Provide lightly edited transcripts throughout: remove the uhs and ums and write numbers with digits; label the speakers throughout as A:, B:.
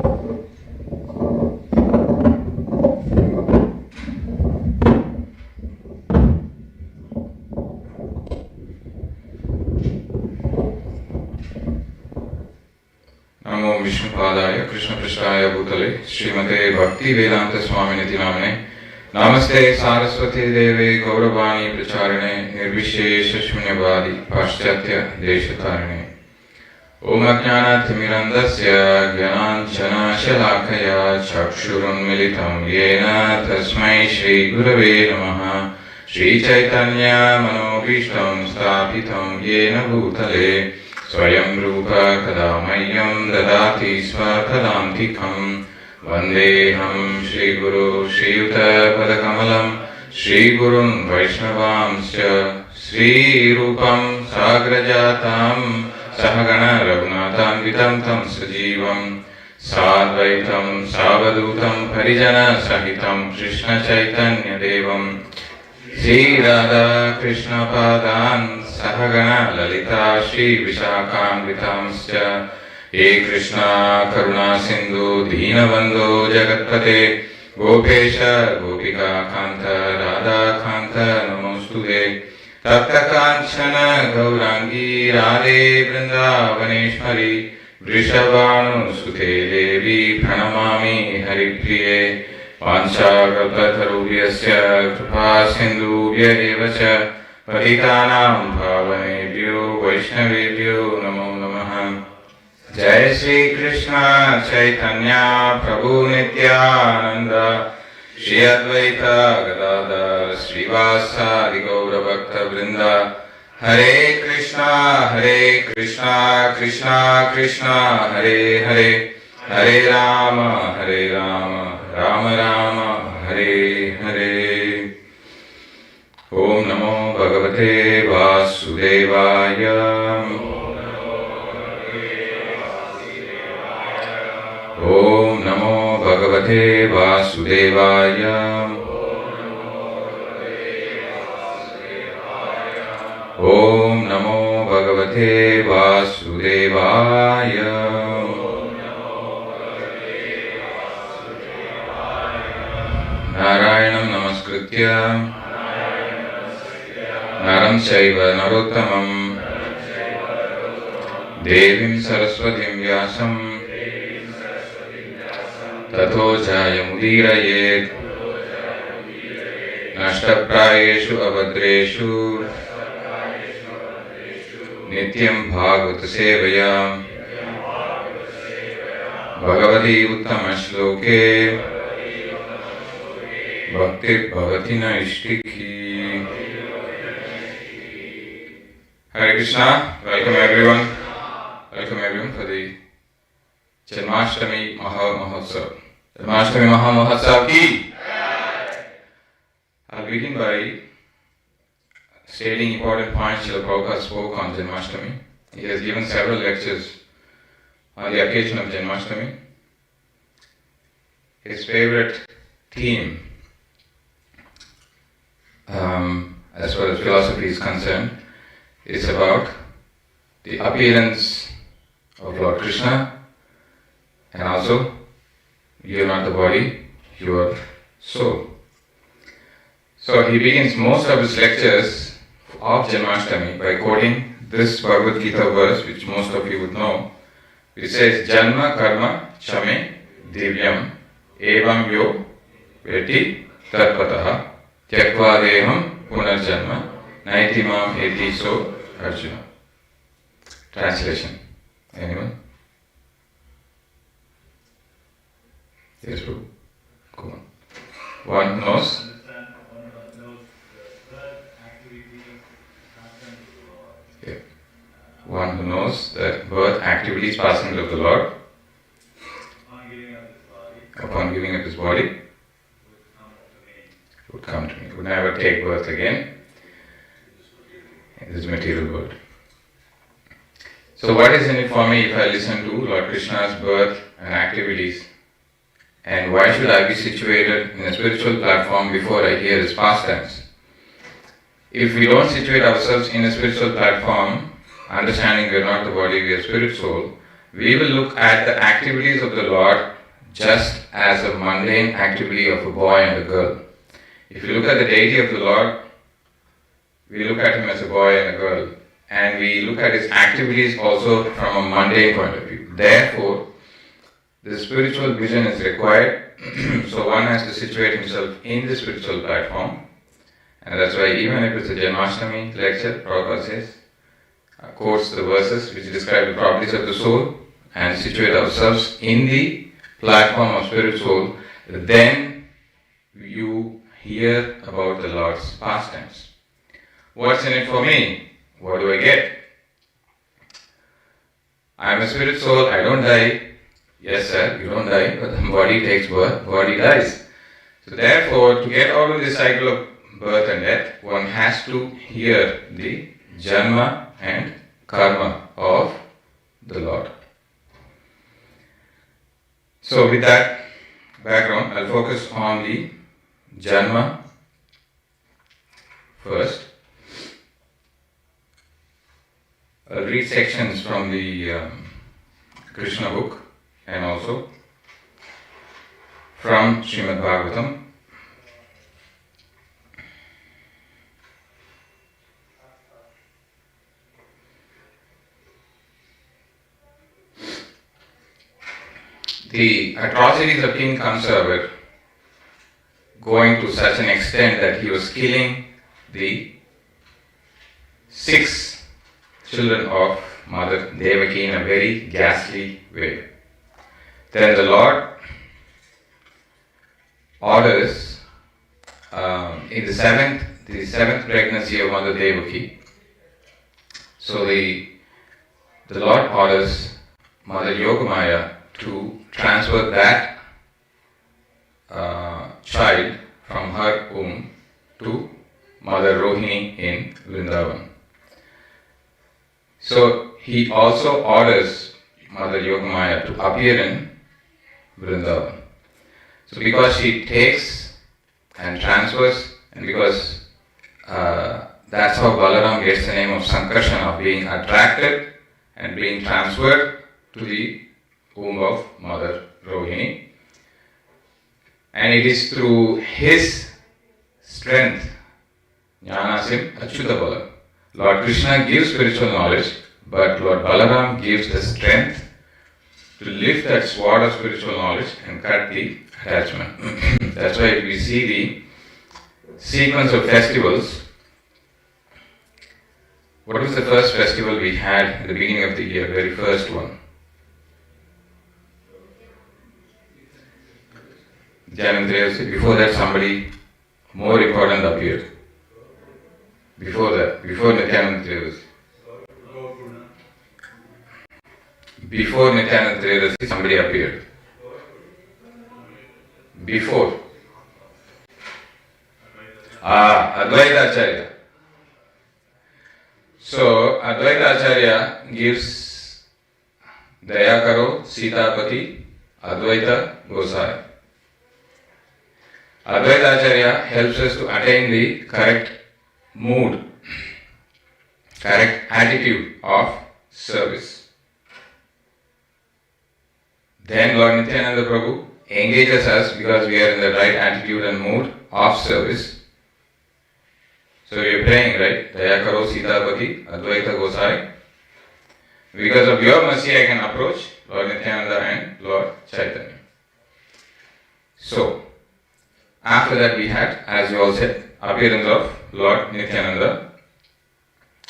A: Namo Vishnupadaya Krishna Prasthaya Bhutale Srimate Bhakti Vedanta Swaminiti Namane Namaste Saraswati Deve Gauravani Pracharine Nirvishesha Shunyavadi Paschatya Deshatarine Om Ajnana Timirandasya Gyananchana Shalakaya Chakshurun Militam Yena Tasmai Shri Gurave Namaha Shri Chaitanya Manobhishtam Sthapitam Yena Bhutale Swayam Rupa Kadamayyam Dadati Svatadantikam Vandeham Shri Guru Shri Yuta Padakamalam Shri Gurun Vaishnavamsya Shri Rupam Sagrajatam Sahagana Raghunatam Vitam Tam Sajivam Sadvaitam Savadutam Parijana Sahitam Krishna Chaitanya Devam Sri Radha Krishna Padan Sahagana Lalita Shri Vishakam Vitamsya He Krishna Karuna Sindhu Deenabandhu Jagatpate Gopesha Gopika Kanta Radha Kanta Namostude Tapta Kanchana Gaurangi Radhe Vrindavaneshwari Vrishabhanu Sute Devi Pranamami Haripriye Panchakalpatarubhyasya Kripa Sindhubhya evacha Patitanam Bhavanebhyo Vaishnavebhyo Namo Namaha Jai Shri Krishna Chaitanya Prabhu Nityananda Shri Advaita Gadadhar Srivasadi Gaura Bhakta Vrinda Hare Krishna Krishna Krishna Hare Hare Hare Rama Rama Rama Hare Hare Om Namo Bhagavate Vasudevaya Om Namo Bhagavate Vasudevaya Om Namo Bhagavate Vasudevaya Narayanam Namaskritya Naram Chaiva Narottamam Devim Saraswatim Vyasam Tato Jayamudiraye Nashtaprayeshu Abhadreshu Nityam Bhagavata Sevaya Bhagavati Uttama Shloke Bhakti Bhavati Naishtiki. Hare Krishna, welcome everyone for the Janmashtami Maha Mahotsav ki. I'll begin by stating important points Srila Prabhupada spoke on Janmashtami. He has given several lectures on the occasion of Janmashtami. His favorite theme, as far as philosophy is concerned, is about the appearance of Lord Krishna, and also you are not the body, you are soul. So he begins most of his lectures of Janmashtami by quoting this Bhagavad Gita verse, which most of you would know, which says, Janma karma chame divyam evam yo veti tatpataha tyakva deham punarjanma naitimam eti so Arjuna. Translation. Anyone? Yes, Prabhu. Go on. One knows. Yeah. One who knows that birth actively is passing of the Lord upon giving up his body would come to me. Would never take birth again in this material world. So what is in it for me if I listen to Lord Krishna's birth and activities? And why should I be situated in a spiritual platform before I hear his pastimes? If we don't situate ourselves in a spiritual platform, understanding we are not the body, we are spirit soul, we will look at the activities of the Lord just as a mundane activity of a boy and a girl. If you look at the deity of the Lord, we look at him as a boy and a girl, and we look at his activities also from a mundane point of view. Therefore, the spiritual vision is required, so one has to situate himself in the spiritual platform, and that's why even if it's a Janmashtami lecture, Prabhupada says, quotes the verses which describe the properties of the soul, and situate ourselves in the platform of spirit soul, then you hear about the Lord's pastimes. What's in it for me? What do I get? I am a spirit soul, I don't die. Yes sir, you don't die, but the body takes birth, body dies. So therefore, to get out of this cycle of birth and death, one has to hear the Janma and Karma of the Lord. So with that background, I'll focus on the Janma first. I'll read sections from the Krishna book and also from Srimad Bhagavatam. The atrocities of King Kamsa were going to such an extent that he was killing the 6 children of Mother Devaki in a very ghastly way. Then the Lord orders in the seventh pregnancy of Mother Devaki. So the Lord orders Mother Yogamaya to transfer that child from her womb to Mother Rohini in Vrindavan. So he also orders Mother Yogamaya to appear in Vrindavan. So because she takes and transfers, and because that's how Balaram gets the name of Sankarsana, of being attracted and being transferred to the womb of Mother Rohini. And it is through his strength, Jnanasim Achyuta Balam. Lord Krishna gives spiritual knowledge, but Lord Balaram gives the strength to lift that sword of spiritual knowledge and cut the attachment. That's why we see the sequence of festivals. What was the first festival we had at the beginning of the year, very first one? Janantrayasi. Before that, somebody more important appeared. Before Nityananda Before Nityananda Trayodasi, somebody appeared. Before. Advaita Acharya. So, Advaita Acharya gives Dayakaro, Sitapati, Advaita Gosai. Advaita Acharya helps us to attain the correct mood, correct attitude of service. Then Lord Nityananda Prabhu engages us because we are in the right attitude and mood of service. So we are praying, right? Dayakaro Sitapati, Advaita Gosai. Because of your mercy I can approach Lord Nityananda and Lord Chaitanya. So, after that we had, as you all said, appearance of Lord Nityananda,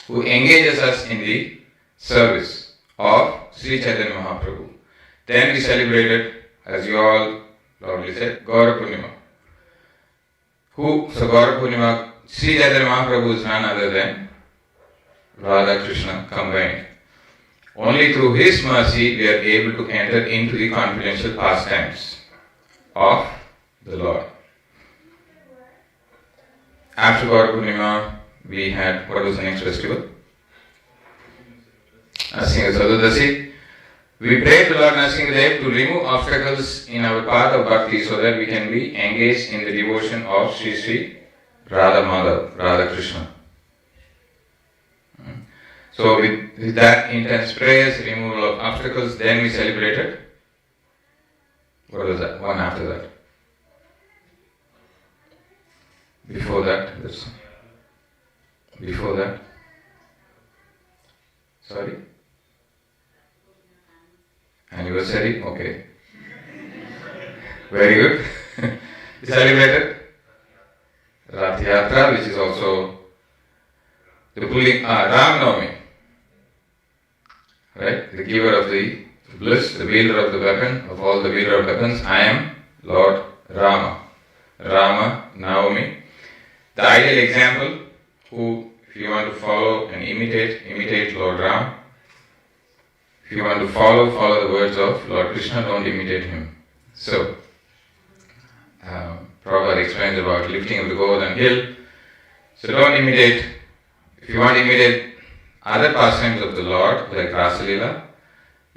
A: who engages us in the service of Sri Chaitanya Mahaprabhu. Then we celebrated, as you all loudly said, Gaura Purnima. So Gaura Purnima, Sri Chaitanya Mahaprabhu is none other than Radha Krishna combined. Only through his mercy we are able to enter into the confidential pastimes of the Lord. After Gaura Purnima, we had, what was the next festival? Nrsimha Chaturdasi. We pray to Lord Nrsimhadev to remove obstacles in our path of bhakti so that we can be engaged in the devotion of Sri Sri Radha Madhav, Radha Krishna. So with that intense prayers, removal of obstacles, then we celebrated What was that? One after that. Before that. Before that. Sorry? Anniversary? Okay. Very good. You celebrated Rath Yatra, which is also the pulling Ram Navami. Right? The giver of the bliss, the wielder of the weapon, of all the wielder of weapons. I am Lord Rama. Rama, Navami. The ideal example, who, if you want to follow and imitate Lord Ram. If you want to follow the words of Lord Krishna, don't imitate him. So, Prabhupada explains about lifting of the Govardhan hill. So don't imitate. If you want to imitate other pastimes of the Lord, like Rasalila,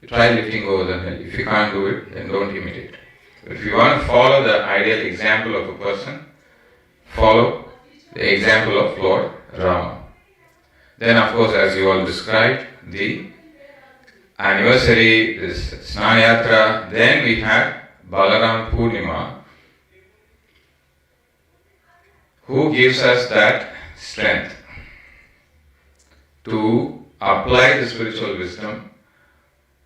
A: try lifting Govardhan hill. If you can't do it, then don't imitate. But if you want to follow the ideal example of a person, follow the example of Lord Rama. Then of course, as you all described, the anniversary, this Snana Yatra, then we had Balaram Purnima, who gives us that strength to apply the spiritual wisdom,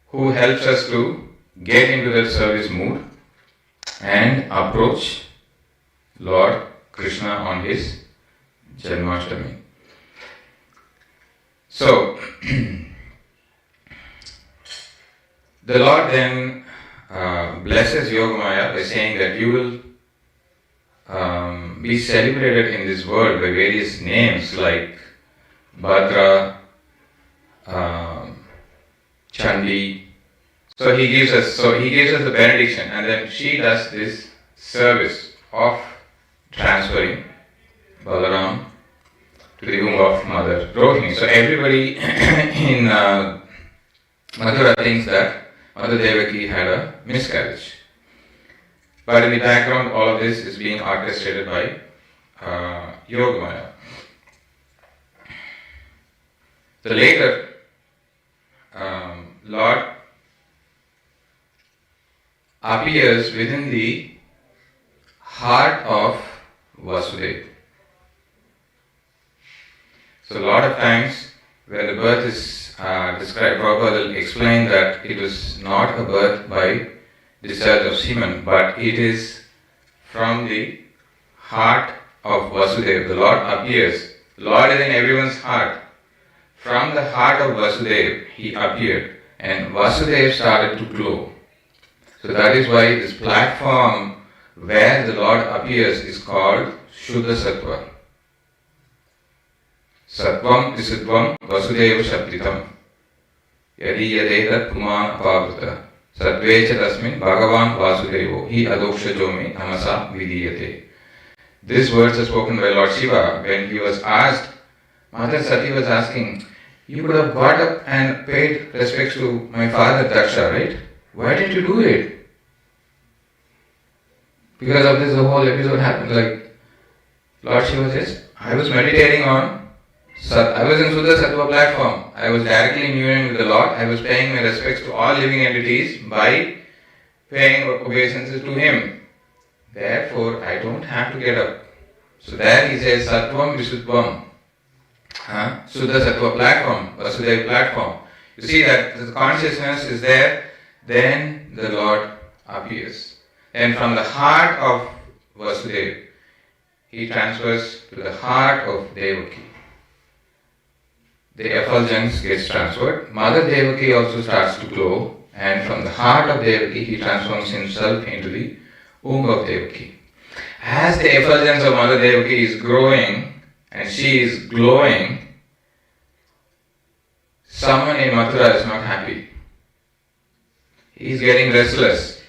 A: who helps us to get into that service mood and approach Lord Krishna on his Janmashtami. So, the Lord then blesses Yogamaya by saying that you will be celebrated in this world by various names like Bhadra, Chandi. So he gives us the benediction, and then she does this service of transferring Balaram to the womb of Mother Rohini. So everybody in Mathura thinks that Mother Devaki had a miscarriage. But in the background, all of this is being orchestrated by Yogamaya. So later, Lord appears within the heart of Vasudeva. So a lot of times when the birth is described, Prabhupada will explain that it was not a birth by discharge of semen, but it is from the heart of Vasudeva. The Lord appears. The Lord is in everyone's heart. From the heart of Vasudeva, he appeared, and Vasudeva started to glow. So that is why this platform where the Lord appears is called Shuddha Sattva. Sattvam Visudvam Vasudeva Shabditam Yadi Yadetat Puman Apavruta Sattvecha Tasmin Bhagavan Vasudevo Hi Adokshajomi Namasa Vidiyate. These words are spoken by Lord Shiva when he was asked, Mother Sati was asking, you could have got up and paid respects to my father Daksha, right? Why didn't you do it? Because of this, the whole episode happened. Like Lord Shiva says, I was meditating on I was in Shuddha Sattva platform. I was directly in union with the Lord. I was paying my respects to all living entities by paying obeisances to Him. Therefore, I don't have to get up. So there he says, Sattvam Visuddvam. Shuddha Sattva platform, Vasudeva platform. You see that the consciousness is there, then the Lord appears. And from the heart of Vasudeva, he transfers to the heart of Devaki. The effulgence gets transferred. Mother Devaki also starts to glow, and from the heart of Devaki, he transforms himself into the womb of Devaki. As the effulgence of Mother Devaki is growing and she is glowing, someone in Mathura is not happy. He is getting restless.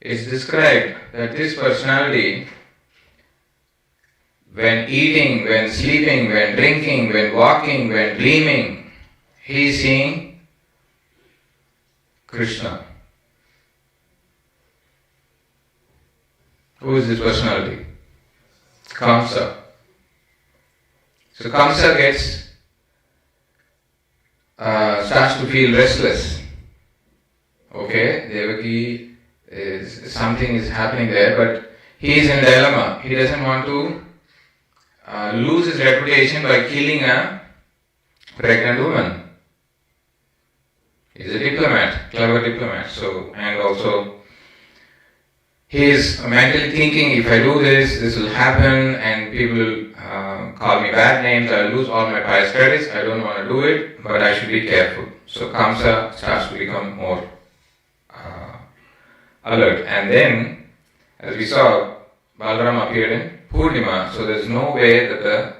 A: It's described that this personality, when eating, when sleeping, when drinking, when walking, when dreaming, he is seeing Krishna. Who is this personality? Kamsa. So Kamsa starts to feel restless. Okay, Devaki something is happening there, but he is in dilemma. He doesn't want to lose his reputation by killing a pregnant woman. He's a diplomat, clever diplomat. So, and also he is mentally thinking, if I do this, this will happen, and people will call me bad names. I will lose all my pious credits. I don't want to do it, but I should be careful. So Kamsa starts to become more alert. And then, as we saw, Balaram appeared in Purnima. So there's no way that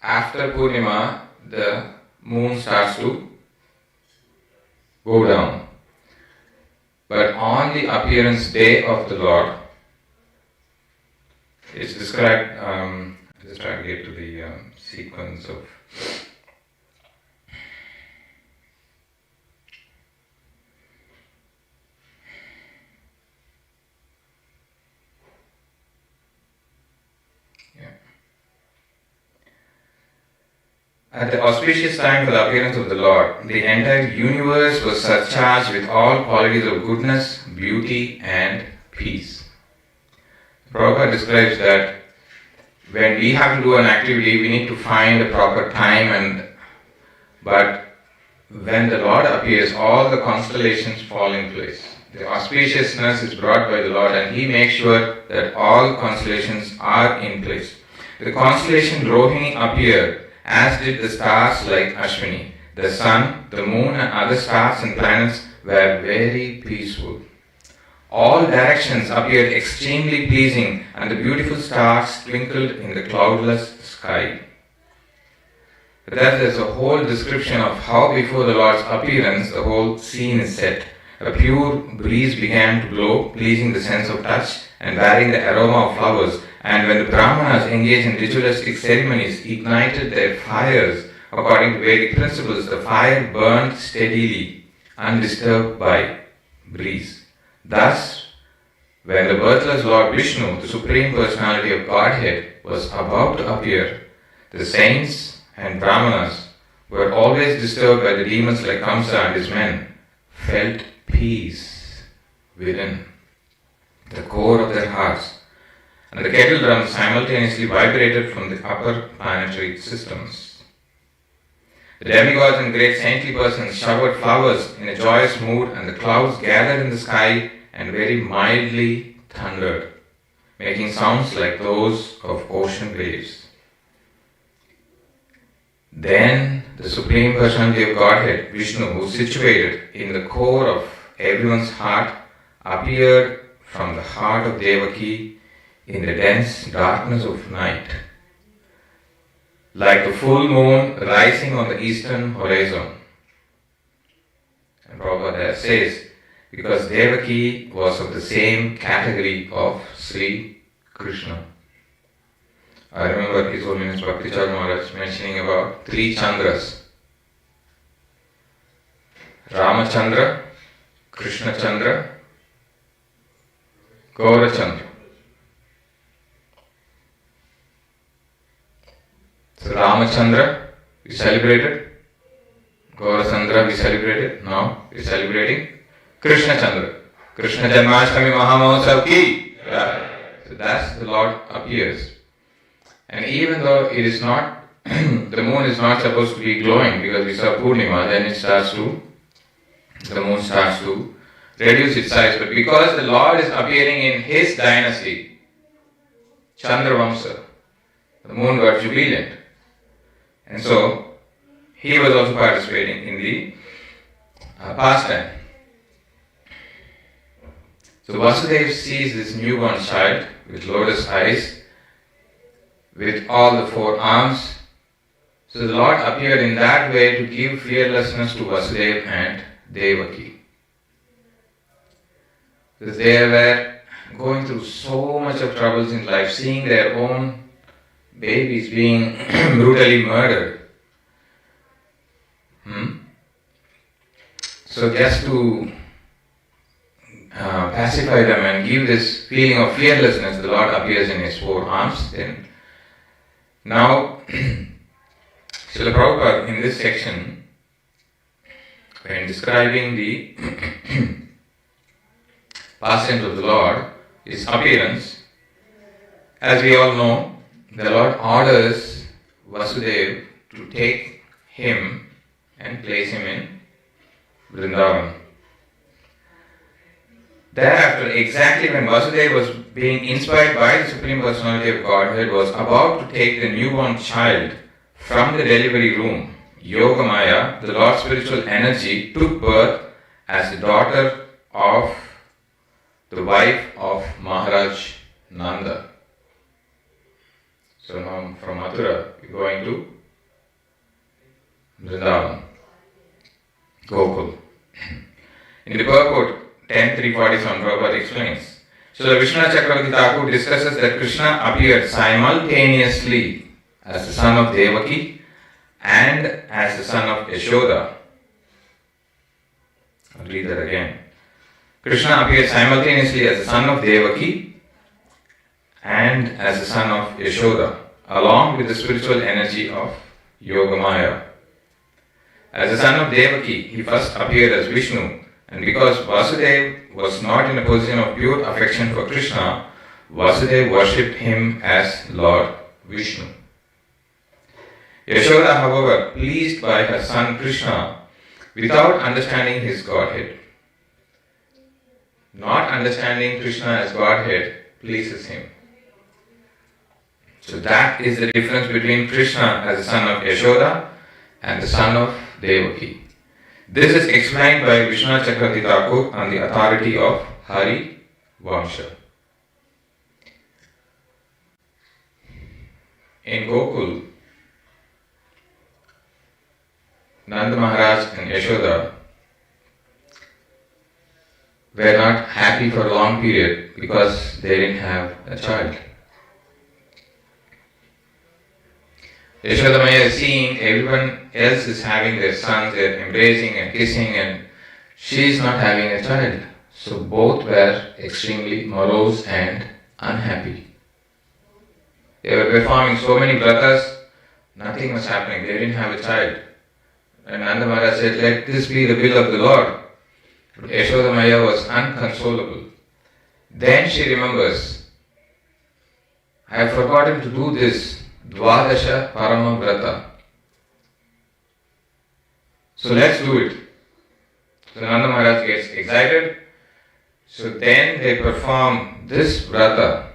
A: after Purnima, the moon starts to go down. But on the appearance day of the Lord, it's described, just try to get to the sequence of. At the auspicious time for the appearance of the Lord, the entire universe was surcharged with all qualities of goodness, beauty, and peace. Prabhupada describes that when we have to do an activity, we need to find a proper time, but when the Lord appears, all the constellations fall in place. The auspiciousness is brought by the Lord, and He makes sure that all constellations are in place. The constellation Rohini appeared, as did the stars like Ashwini. The sun, the moon, and other stars and planets were very peaceful. All directions appeared extremely pleasing, and the beautiful stars twinkled in the cloudless sky. There is a whole description of how before the Lord's appearance the whole scene is set. A pure breeze began to blow, pleasing the sense of touch and bearing the aroma of flowers. And when the Brahmanas engaged in ritualistic ceremonies, ignited their fires according to Vedic principles, the fire burned steadily, undisturbed by breeze. Thus, when the birthless Lord Vishnu, the Supreme Personality of Godhead, was about to appear, the saints and Brahmanas, who were always disturbed by the demons like Kamsa and his men, felt peace within the core of their hearts, and the kettle drums simultaneously vibrated from the upper planetary systems. The demigods and great saintly persons showered flowers in a joyous mood, and the clouds gathered in the sky and very mildly thundered, making sounds like those of ocean waves. Then the Supreme Personality of Godhead, Vishnu, who is situated in the core of everyone's heart, appeared from the heart of Devaki in the dense darkness of night, like the full moon rising on the eastern horizon. And Prabhupada says, because Devaki was of the same category of Sri Krishna. I remember His Holiness Bhakti Char Maharaj mentioning about three Chandras: Ramachandra, Krishna Chandra, Gaura Chandra. So Ramachandra we celebrated, Gaura Chandra we celebrated, now we are celebrating Krishna Chandra. Krishna Janmashtami Mahamahotsav ki. So that's the Lord appears. And even though it is not, the moon is not supposed to be glowing, because we saw Purnima, then the moon starts to reduce its size. But because the Lord is appearing in His dynasty, Chandravamsa, the moon got jubilant. And so, he was also participating in the pastime. So Vasudeva sees this newborn child with lotus eyes, with all the four arms. So the Lord appeared in that way to give fearlessness to Vasudeva and Devaki. Because they were going through so much of troubles in life, seeing their own babies being brutally murdered. So just to pacify them and give this feeling of fearlessness, the Lord appears in His four arms. Then now, Srila Prabhupada in this section, when describing the pastimes of the Lord, his appearance. As we all know, the Lord orders Vasudeva to take him and place him in Vrindavan. Thereafter, exactly when Vasudeva was being inspired by the Supreme Personality of Godhead, was about to take the newborn child from the delivery room, Yogamaya, the Lord's spiritual energy, took birth as the daughter of the wife of Maharaj Nanda. So now from Mathura, we are going to Vrindavan, Gokul. In the purport 10.347, Prabhupada explains, so the Vishnu Chakravarti Thakur discusses that Krishna appeared simultaneously as the son of Devaki and as the son of Yashoda. I'll read that again. Krishna appeared simultaneously as the son of Devaki and as the son of Yashoda, along with the spiritual energy of Yogamaya. As the son of Devaki, he first appeared as Vishnu, and because Vasudeva was not in a position of pure affection for Krishna, Vasudeva worshipped him as Lord Vishnu. Yashoda, however, pleased by her son Krishna, without understanding his Godhead. Not understanding Krishna as Godhead pleases him. So that is the difference between Krishna as the son of Yashoda and the son of Devaki. This is explained by Vishnu Chakravarti Thakur on the authority of Hari Vamsha. In Gokul, Nanda Maharaj and Yashoda were not happy for a long period because they didn't have a child. Yashoda Maya is seeing everyone else is having their sons, they're embracing and kissing, and she is not having a child. So both were extremely morose and unhappy. They were performing so many vratas, nothing was happening, they didn't have a child. And Nanda Maharaj said, let this be the will of the Lord. But Yashoda Maya was unconsolable. Then she remembers, I have forgotten to do this Dvadasha Parama Vrata. So let's do it. So Nanda Maharaj gets excited. So then they perform this Vrata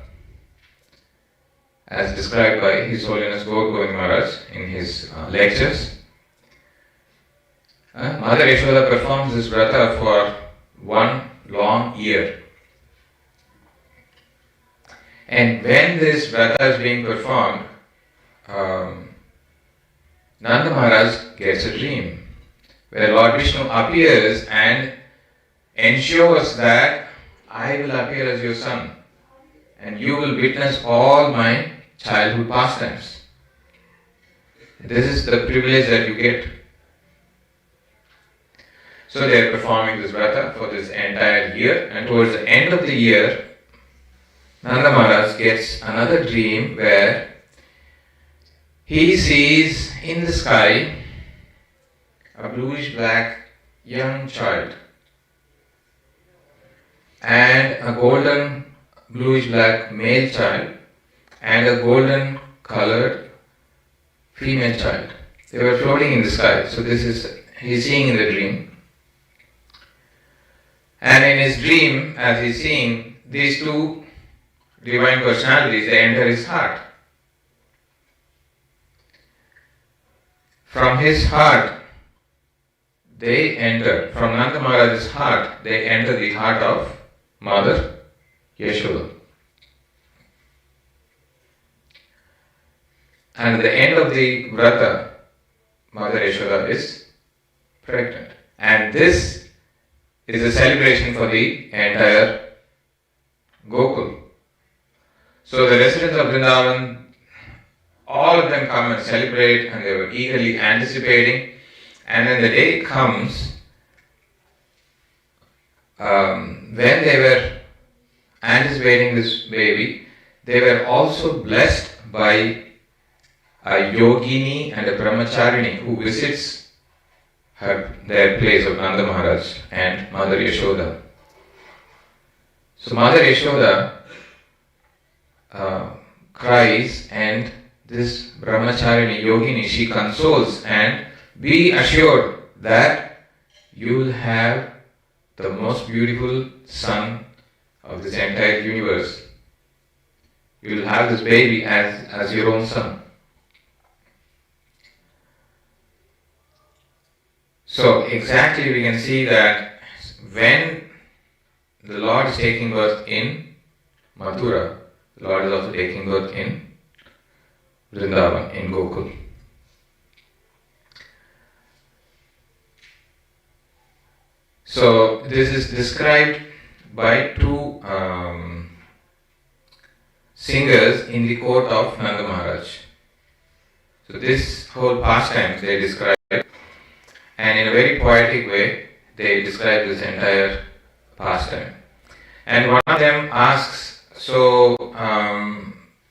A: as described by His Holiness Gaur Govind Maharaj in his lectures. Mother Yashoda performs this Vrata for 1 long year. And when this Vrata is being performed, Nanda Maharaj gets a dream where Lord Vishnu appears and ensures that I will appear as your son and you will witness all my childhood pastimes. This is the privilege that you get. So they are performing this Vrata for this entire year, and towards the end of the year, Nanda Maharaj gets another dream where he sees in the sky a bluish black young child and a golden bluish black male child and a golden colored female child. They were floating in the sky. So this is, he's seeing in the dream. And in his dream, as he's seeing these two divine personalities, they enter his heart. From his heart, they enter, from Nanda Maharaj's heart, they enter the heart of Mother Yashoda. And at the end of the Vrata, Mother Yashoda is pregnant. And this is a celebration for the entire Gokul. So the residents of Vrindavan, all of them come and celebrate, and they were eagerly anticipating. And then the day comes when they were anticipating this baby, they were also blessed by a yogini and a brahmacharini who visits their place of Nanda Maharaj and Mother Yashoda. So Mother Yashoda cries, and this brahmacharini yogini, she consoles, and be assured that you will have the most beautiful son of this entire universe. You will have this baby as your own son. So exactly we can see that when the Lord is taking birth in Mathura, the Lord is also taking birth in Vrindavan, in Gokul. So this is described by two singers in the court of Nanda Maharaj. So this whole pastime they describe, and in a very poetic way they describe this entire pastime. And one of them asks, so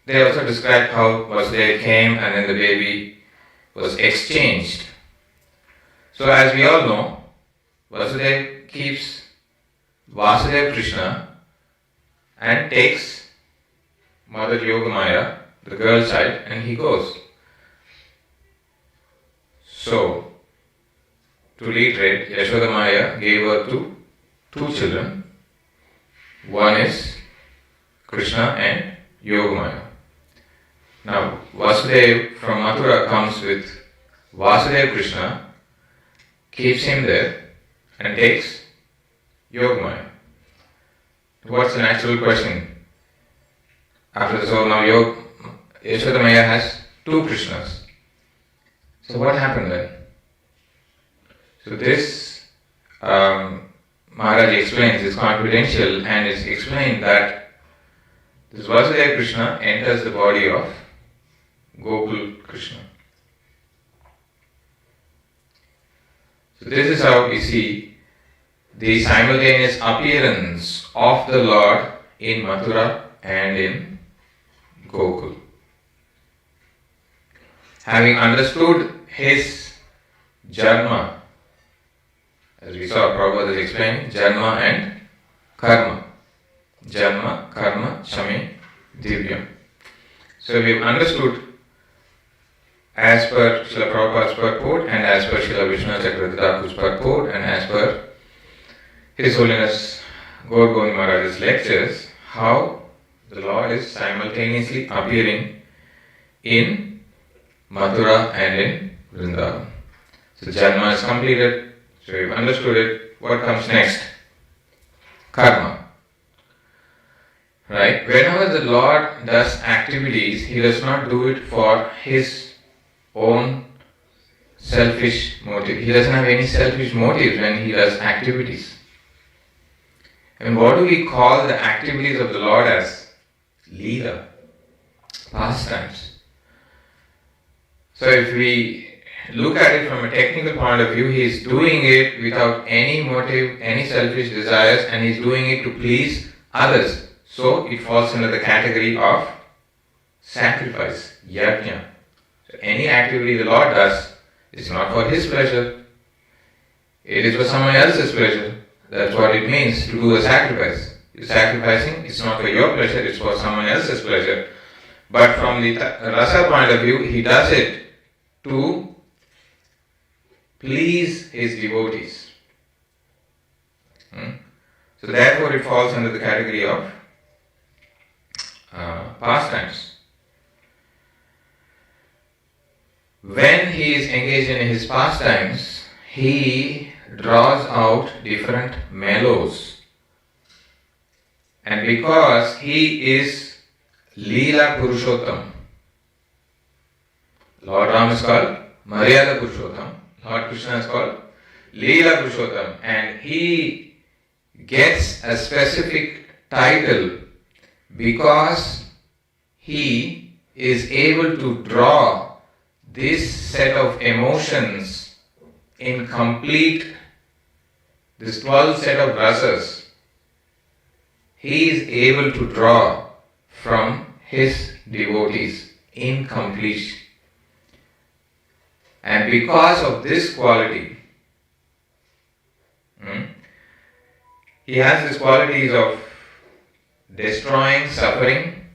A: they also describe how Vasudeva came and then the baby was exchanged. So as we all know, Vasudeva keeps Vasudeva Krishna and takes Mother Yogamaya, the girl child, and he goes. So, to reiterate, Yashoda Maya gave birth to two children. One is Krishna and Yogamaya. Now, Vasudeva from Mathura comes with Vasudeva Krishna, keeps him there, and takes Yogamaya. What's the natural question? After this, so now Yashoda Maya has two Krishnas. So what happened then? So this Maharaj explains, is confidential, and it's explained that this Vasudeva Krishna enters the body of Gokul Krishna. So this is how we see the simultaneous appearance of the Lord in Mathura and in Gokul. Having understood his Janma, as we saw, Prabhupada is explaining Janma and Karma. Janma, Karma, Shami, Divyam. So we have understood as per Srila Prabhupada's purport and as per Srila Vishnu Chakravarti Thakur's purport and as per His Holiness Gaur Govind Maharaj's lectures, how the Lord is simultaneously appearing in Mathura and in Vrindavan. So Janma is completed, so we've understood it. What comes next? Karma. Right? Whenever the Lord does activities, He does not do it for His own selfish motive. He doesn't have any selfish motives when He does activities. And what do we call the activities of the Lord as? Leela, pastimes. So if we look at it from a technical point of view, He is doing it without any motive, any selfish desires, and He is doing it to please others. So it falls under the category of sacrifice, yajna. So any activity the Lord does is not for His pleasure, it is for someone else's pleasure. That's what it means to do a sacrifice. You're sacrificing, it's not for your pleasure, it's for someone else's pleasure. But from the rasa point of view, He does it to please His devotees. So therefore it falls under the category of pastimes. When he is engaged in his pastimes, he draws out different mellows. And because he is Leela Purushottam, Lord Ram is called Maryada Purushottam, Lord Krishna is called Leela Purushottam, and he gets a specific title because he is able to draw this set of emotions in complete, this 12 set of rasas, he is able to draw from his devotees in completion. And because of this quality, he has these qualities of destroying suffering,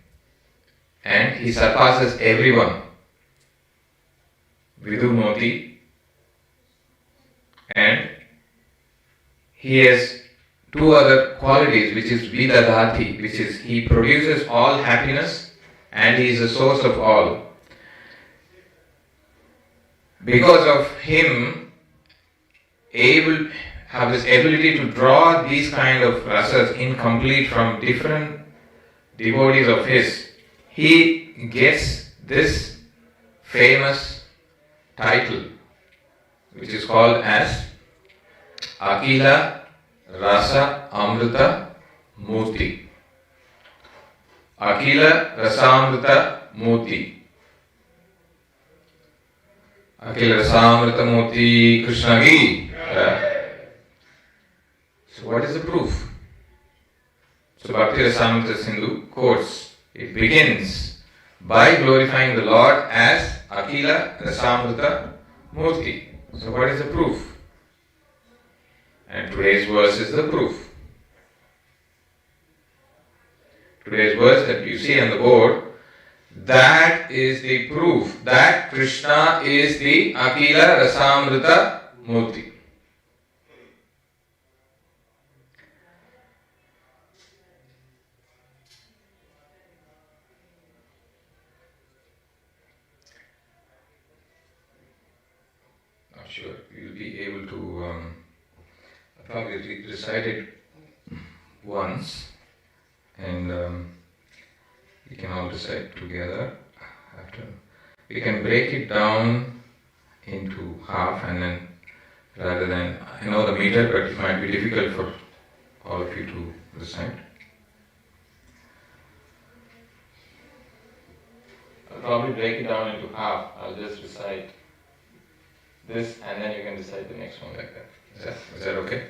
A: and he surpasses everyone. Vidunoti, and he has two other qualities, which is Vidadati, which is he produces all happiness and he is the source of all. Because of him, have this ability to draw these kind of rasas incomplete from different devotees of his, he gets this famous title, which is called as Akila Rasa Amrita Murti. Akila Rasa Amrita Murti. Akila Rasa Amrita Murti Krishna Gi. So what is the proof? So Bhakti Rasamrita Sindhu quotes, it begins by glorifying the Lord as Akila Rasamrita Murti. So what is the proof? And today's verse is the proof. Today's verse that you see on the board, that is the proof that Krishna is the Akila Rasamrita Murti. Not sure you'll be able to probably recite it once, and we can all recite together after. We can break it down into half, and then rather than, I know the meter, but it might be difficult for all of you to recite. I'll probably break it down into half. I'll just recite this, and then you can recite the next one like that. Is that okay?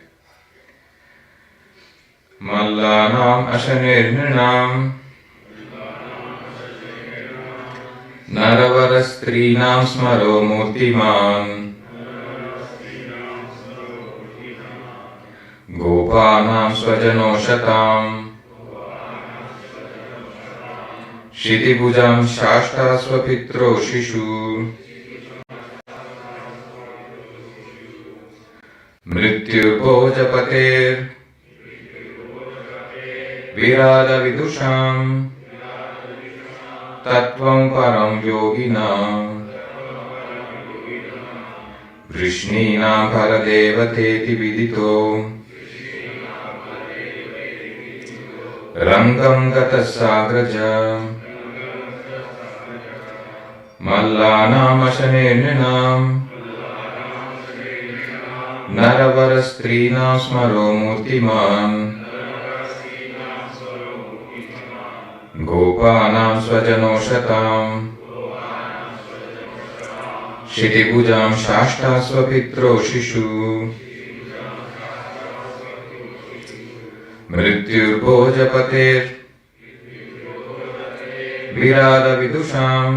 A: Mallanam Ashanirnam Naravarastrīnām smaro murtimān Gopānām svajanošatām Shitibhujam shashta svapitro shishu Mrityurbojapater Virada vidusham Tattvam param yoginam Vrishninam paradevateti vidito Rangam gatasagraja Mallanam ashanirninam Naravarastrīnām smaro murtimān Gopānām svajanošatām Shitibhujam shashta svapitro shishu Mrityurbojapater Virada vidusham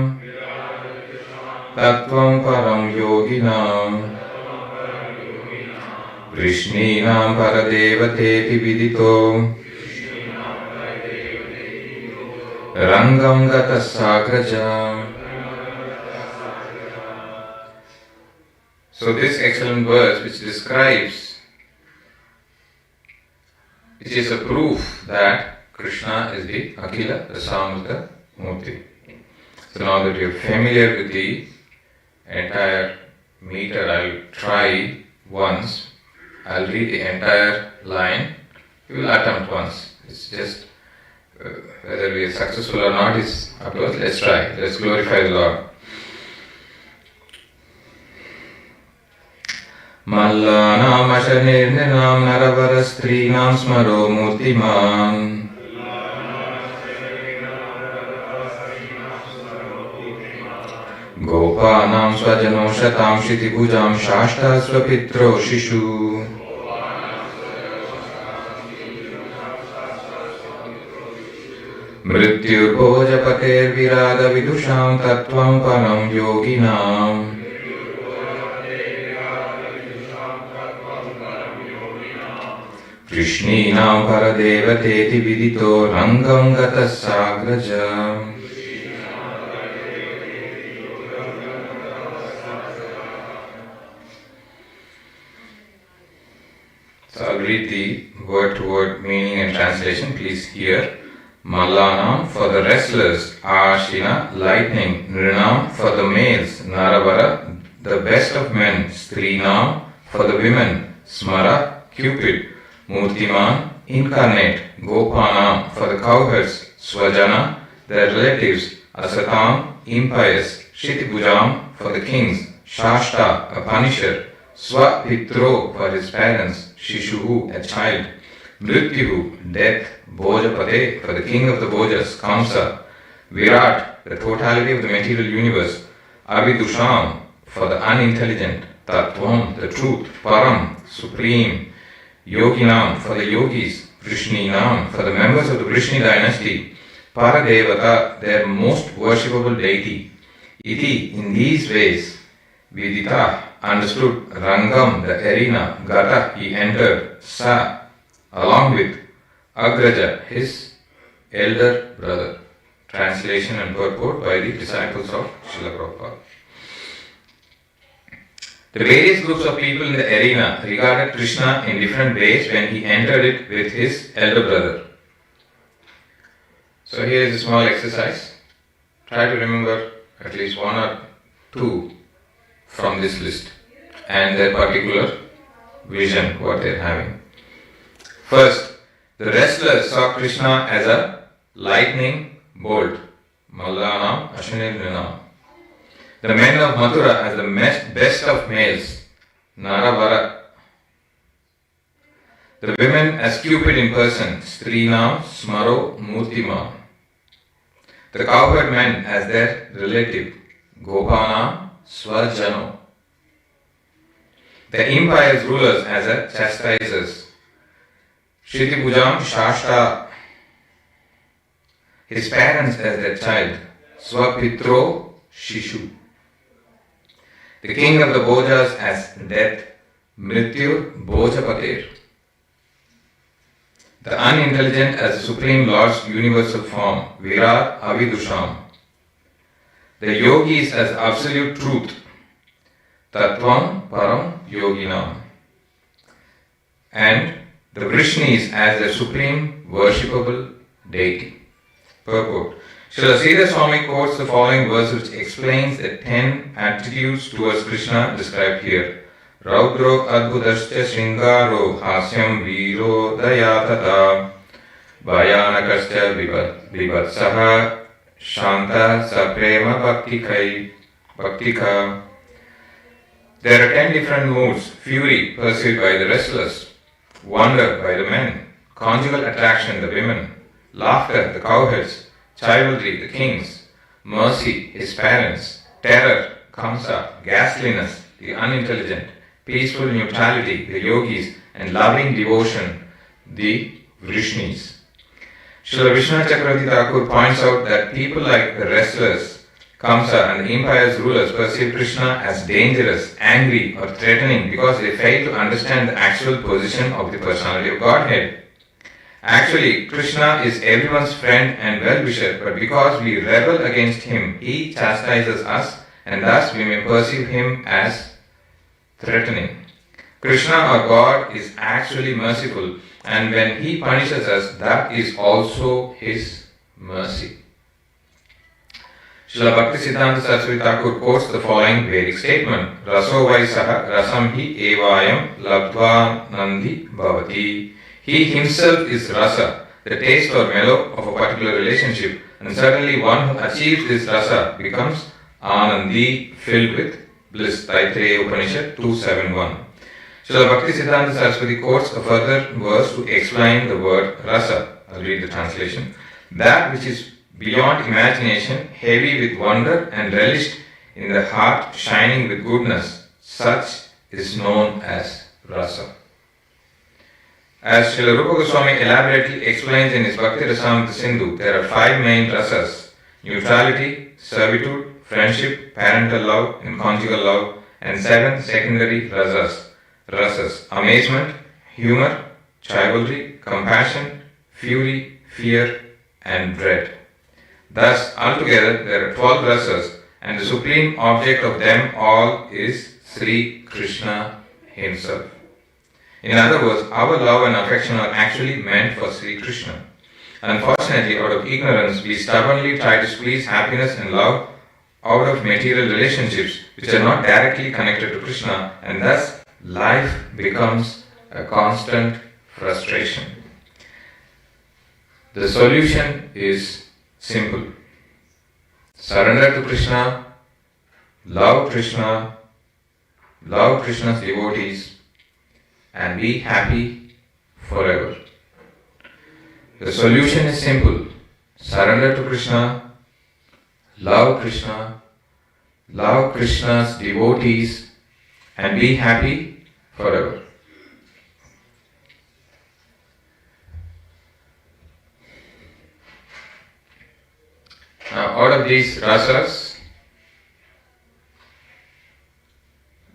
A: Tattvam param yoginam Vrishninām paradevateti vidito Rangam gatasagraja. So this excellent verse which describes, which is a proof that Krishna is the Akila Rasamrita Murti. So now that you're familiar with the entire meter, I'll try once. I'll read the entire line. You will attempt once. It's just whether we are successful or not is up to us. Let's try. Let's glorify the Lord. Mallanam ashanirninam naravarastrīnām smaro murtimān Gopānām svajanošatām shitibhujam shashta svapitro shishu Mrityurbojapater virada vidusham tattvam param yoginam Krishnīnām paradevateti vidito rangam gatas sagraja. So I'll read the word-to-word meaning and translation. Please hear. Mallanam for the wrestlers, Ashina, lightning, Nrinam for the males, Naravara, the best of men, Strinam for the women, Smara, Cupid, Murtiman, incarnate, Gopanam for the cowherds, Swajana, their relatives, Asatam, impious, Shitibujam for the kings, Shashta, a punisher, Swapitro for his parents, Shishuhu, a child, Mrityuhu, death, Bojapate for the king of the Bojas, Kamsa, Virat, the totality of the material universe, Avidusham for the unintelligent, Tattvam, the truth, Param, supreme, Yoginam for the yogis, Vrishninam for the members of the Vrishni dynasty, Paradevata, their most worshipable deity. Iti, in these ways, Vidita, understood, Rangam, the arena, Gata, he entered, Sa, along with Agraja, his elder brother. Translation and purport by the disciples of Srila Prabhupada. The various groups of people in the arena regarded Krishna in different ways when he entered it with his elder brother. So here is a small exercise. Try to remember at least one or two from this list and their particular vision, what they are having. First, the wrestlers saw Krishna as a lightning bolt. Mallanam Ashwinirnam. The men of Mathura as the best of males. Naravara. The women as Cupid in person. Strinam Smaro Murtimam. The cowherd men as their relative. Gopanam Swajano. The empire's rulers as a chastisers. Shritibujam Shashta, his parents as their child, Swapitro Shishu. The king of the Bojas as death, Mrityu Bojapatir. The unintelligent as the Supreme Lord's universal form, Virat Avidusham. The yogis as absolute truth, Tattvam Param Yoginam. And the Vrishnis as their supreme worshipable deity. Purport. Srila Sridhar Swami quotes the following verse which explains the 10 attitudes towards Krishna described here. Raudro Adbhudascha Shringaro Hasyam Viro Dayatata Vayanakascha Vivatsaha Shanta Saprema Bhaktika. There are 10 different moods. Fury perceived by the wrestlers, wonder by the men, conjugal attraction the women, laughter the cowherds, chivalry the kings, mercy his parents, terror Kamsa, ghastliness the unintelligent, peaceful neutrality the yogis, and loving devotion the Vrishnis. Srila Vishwanath Chakravarti Thakur points out that people like the wrestlers, Kamsa, and the empire's rulers perceive Krishna as dangerous, angry, or threatening because they fail to understand the actual position of the personality of Godhead. Actually, Krishna is everyone's friend and well-wisher, but because we rebel against him, he chastises us, and thus we may perceive him as threatening. Krishna or God is actually merciful, and when he punishes us, that is also his mercy. Srila Bhakti Siddhanta Saraswati Thakur quotes the following Vedic statement. Raso Vaisaha Rasam hi evayam labdva nandi bhavati. He himself is rasa, the taste or mellow of a particular relationship, and certainly one who achieves this rasa becomes anandi, filled with bliss. Taittiriya Upanishad 271. Srila Bhakti Siddhanta Saraswati quotes a further verse to explain the word rasa. I'll read the translation. That which is beyond imagination, heavy with wonder and relished in the heart, shining with goodness, such is known as rasa. As Srila Rupa Goswami elaborately explains in his Bhakti Rasamrita Sindhu, there are 5 main rasas: neutrality, servitude, friendship, parental love, and conjugal love, and 7 secondary rasas: amazement, humor, chivalry, compassion, fury, fear, and dread. Thus, altogether, there are 12 rasas, and the supreme object of them all is Sri Krishna himself. In other words, our love and affection are actually meant for Sri Krishna. Unfortunately, out of ignorance, we stubbornly try to squeeze happiness and love out of material relationships which are not directly connected to Krishna, and thus life becomes a constant frustration. The solution is simple. Surrender to Krishna, love Krishna's devotees, and be happy forever. The solution is simple. Surrender to Krishna, love Krishna's devotees, and be happy forever. Now, out of these rasas,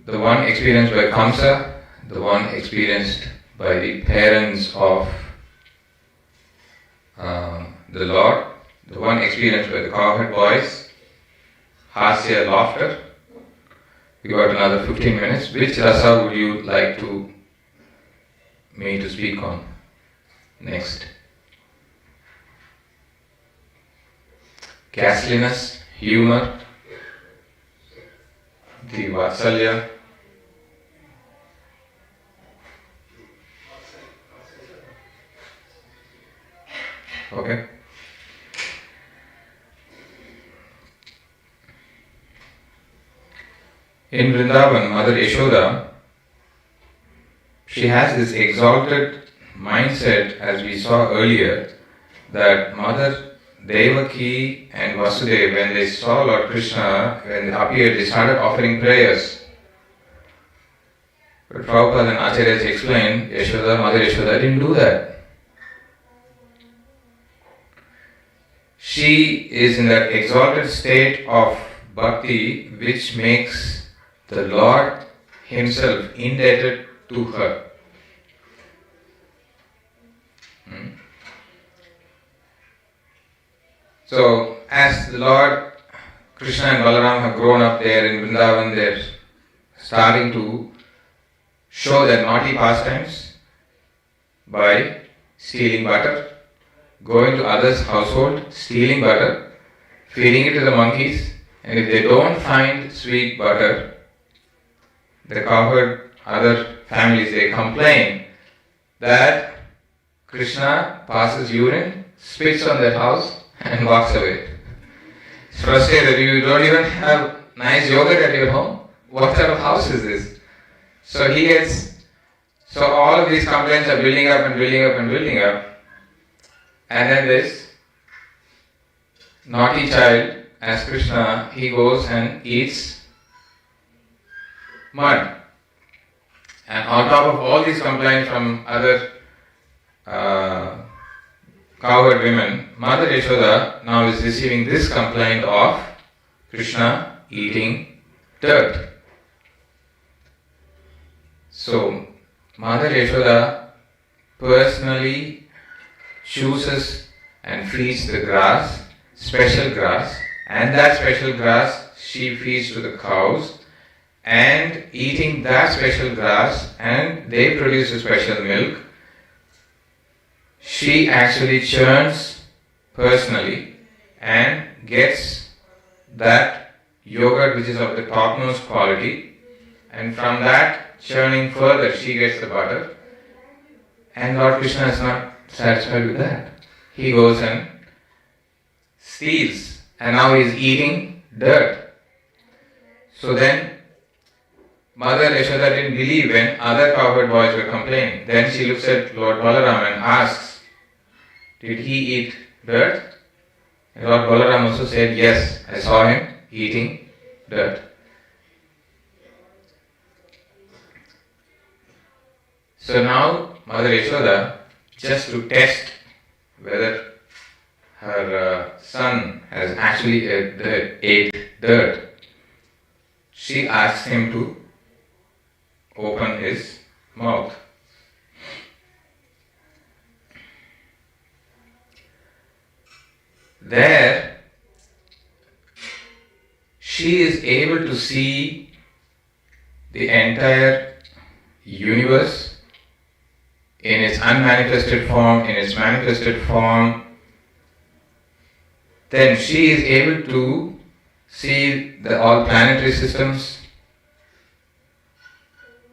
A: the one experienced by Kamsa, the one experienced by the parents of the Lord, the one experienced by the cowherd boys, hasya, laughter. We got another 15 minutes. Which rasa would you like me to speak on next? Ghastliness, humor, the vatsalya. Okay. In Vrindavan, Mother Yashoda, she has this exalted mindset, as we saw earlier, that Mother Devaki and Vasudeva, when they saw Lord Krishna, when they appeared, they started offering prayers. But Prabhupada and Acharyas explained, Mother Yashoda didn't do that. She is in that exalted state of bhakti which makes the Lord himself indebted to her. So, as the Lord Krishna and Balaram have grown up there in Vrindavan, they're starting to show their naughty pastimes by stealing butter, going to others' household, stealing butter, feeding it to the monkeys, and if they don't find sweet butter, the cowherd, other families, they complain that Krishna passes urine, spits on their house, and walks away. It's frustrated. You don't even have nice yogurt at your home. What kind of house is this? So all of these complaints are building up and building up and building up. And then this naughty child, as Krishna, he goes and eats mud. And on top of all these complaints from other cowherd women, Mother Yashoda now is receiving this complaint of Krishna eating dirt. So, Mother Yashoda personally chooses and feeds the grass, special grass, and that special grass she feeds to the cows, and eating that special grass, and they produce a special milk. She actually churns personally and gets that yogurt which is of the topmost quality, and from that churning further she gets the butter, and Lord Krishna is not satisfied with that. He goes and steals, and now he is eating dirt. So then Mother Yashoda didn't believe when other cowherd boys were complaining. Then she looks at Lord Balaram and asks, did he eat dirt? And Lord Balaram also said, yes, I saw him eating dirt. So now Mother Yashoda, just to test whether her son has actually ate dirt, she asks him to open his mouth. there she is able to see the entire universe in its unmanifested form, in its manifested form. Then she is able to see all planetary systems.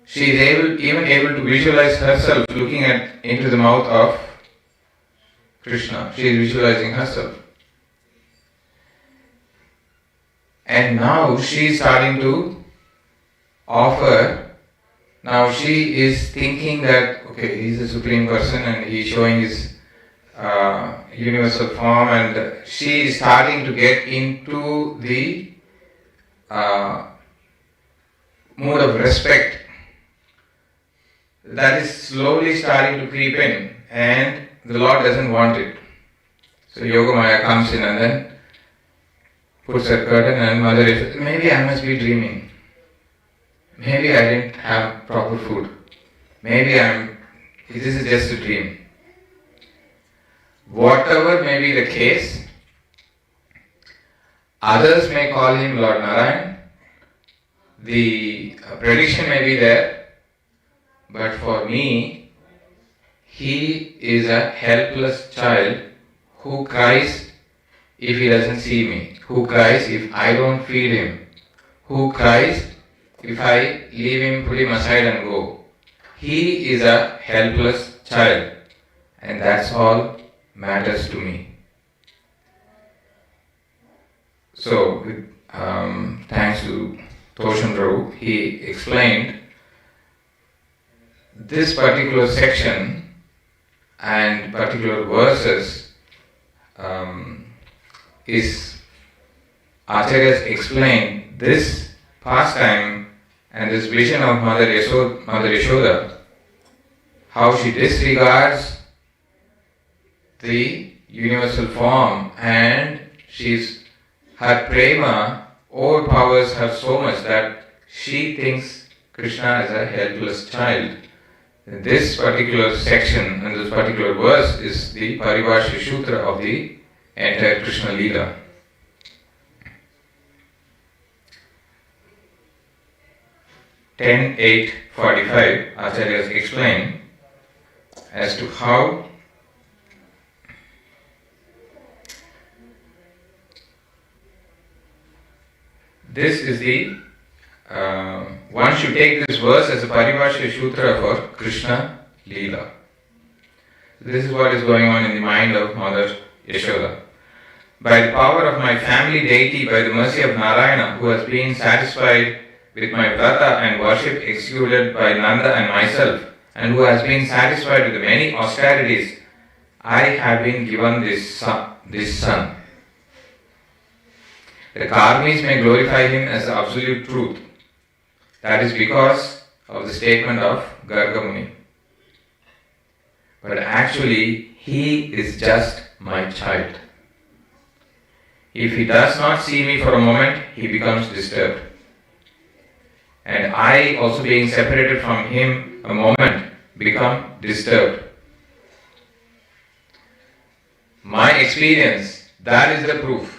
A: She is even able to visualize herself looking into the mouth of Krishna. She is visualizing herself. And now she is starting to offer. Now she is thinking that, okay, he is the Supreme Person and he is showing his universal form, and she is starting to get into the mood of respect that is slowly starting to creep in, and the Lord doesn't want it. So Yogamaya comes in and then puts a curtain, and Mother is, maybe I must be dreaming. Maybe I didn't have proper food. Maybe this is just a dream. Whatever may be the case, others may call him Lord Narayan. The prediction may be there, but for me, he is a helpless child who cries if he doesn't see me, who cries if I don't feed him, who cries if I leave him, put him aside and go. He is a helpless child, and that's all matters to me. So, thanks to Toshan Prabhu, he explained this particular section and particular verses is Acharyas explained this pastime and this vision of Mother Yashoda, how she disregards the universal form, and her prema overpowers her so much that she thinks Krishna is a helpless child. This particular section and this particular verse is the Paribhashya Sutra of the entire Krishna Leela. Ten 8:45 Acharyas explain as to how this is the one should take this verse as a Paribhashya Sutra for Krishna Leela. This is what is going on in the mind of Mother Yashoda. By the power of my family deity, by the mercy of Narayana, who has been satisfied with my vrata and worship executed by Nanda and myself, and who has been satisfied with the many austerities, I have been given this son. The karmis may glorify him as the absolute truth. That is because of the statement of Garga Muni. But actually, he is just my child. If he does not see me for a moment, he becomes disturbed. And I, also being separated from him a moment, become disturbed. My experience, that is the proof.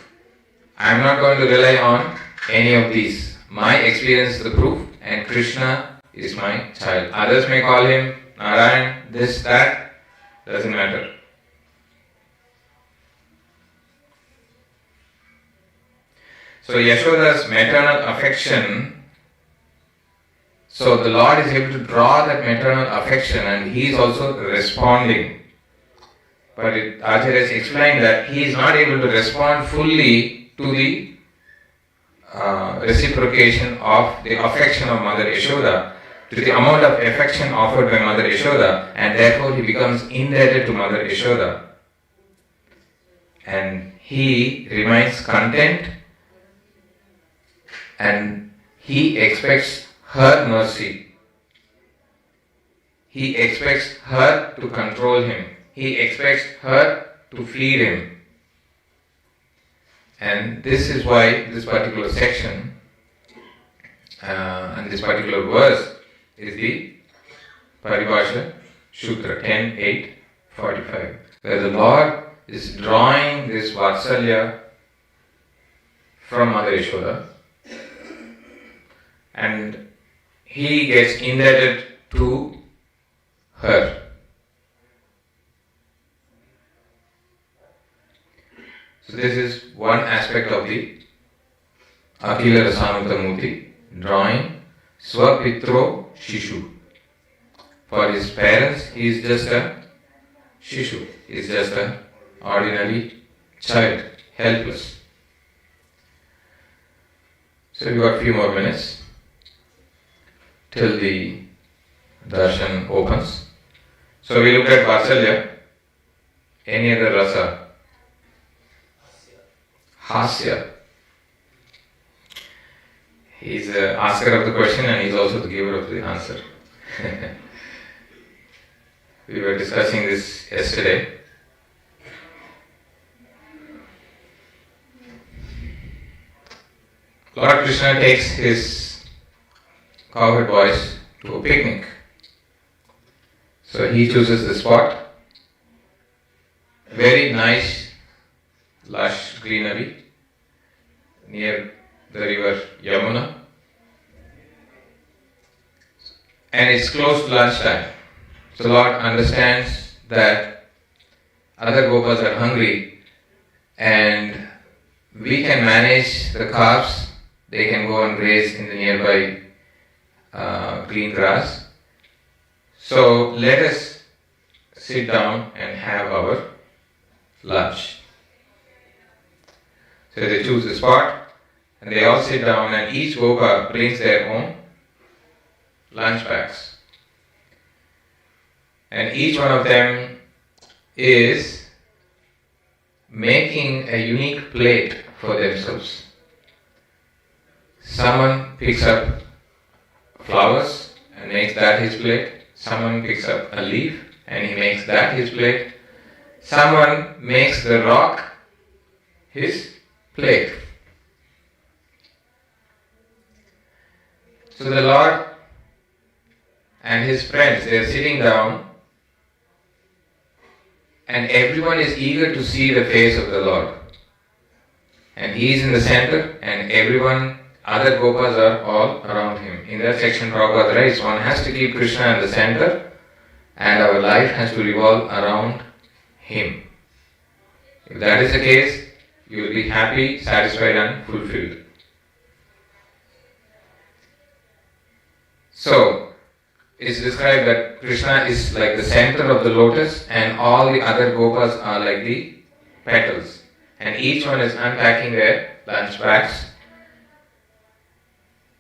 A: I am not going to rely on any of these. My experience is the proof, and Krishna is my child. Others may call him Narayan, this, that, doesn't matter. So Yashoda's maternal affection, so the Lord is able to draw that maternal affection, and he is also responding. But Acharyas explained that he is not able to respond fully to the reciprocation of the affection of Mother Yashoda, to the amount of affection offered by Mother Yashoda, and therefore he becomes indebted to Mother Yashoda. And he remains content, and he expects her mercy. He expects her to control him. He expects her to feed him. And this is why this particular section and this particular verse is the Paribhashya Sutra 10.8.45, where the Lord is drawing this Vatsalya from Mother Yashoda, and he gets indebted to her. So this is one aspect of the Akila Rasanutta drawing Swapitro Shishu. For his parents, he is just a Shishu, he is just an ordinary child, helpless. So we've got a few more minutes till the darshan opens. So we looked at Vatsalya. Any other rasa? Hasya. He's the asker of the question and he's also the giver of the answer. We were discussing this yesterday. Lord Krishna takes his cowherd boys to a picnic. So he chooses the spot. Very nice, lush greenery near the river Yamuna. And it's close to lunchtime. So Lord understands that other gopas are hungry and we can manage the calves. They can go and graze in the nearby green grass. So let us sit down and have our lunch. So they choose a spot and they all sit down and each gopa brings their own lunch bags. And each one of them is making a unique plate for themselves. Someone picks up flowers and makes that his plate. Someone picks up a leaf and he makes that his plate. Someone makes the rock his plate. So the Lord and his friends, they are sitting down and everyone is eager to see the face of the Lord. And he is in the center and everyone, other gopas are all around him. In that section Prabhupada writes, one has to keep Krishna in the center and our life has to revolve around him. If that is the case, you will be happy, satisfied and fulfilled. So, it's described that Krishna is like the center of the lotus and all the other gopas are like the petals. And each one is unpacking their lunch bags.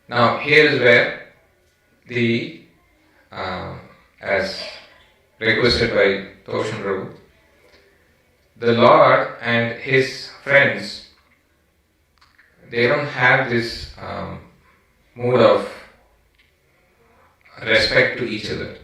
A: Now here is where the, as requested by Toshan Prabhu, the Lord and his friends, they don't have this mood of respect to each other.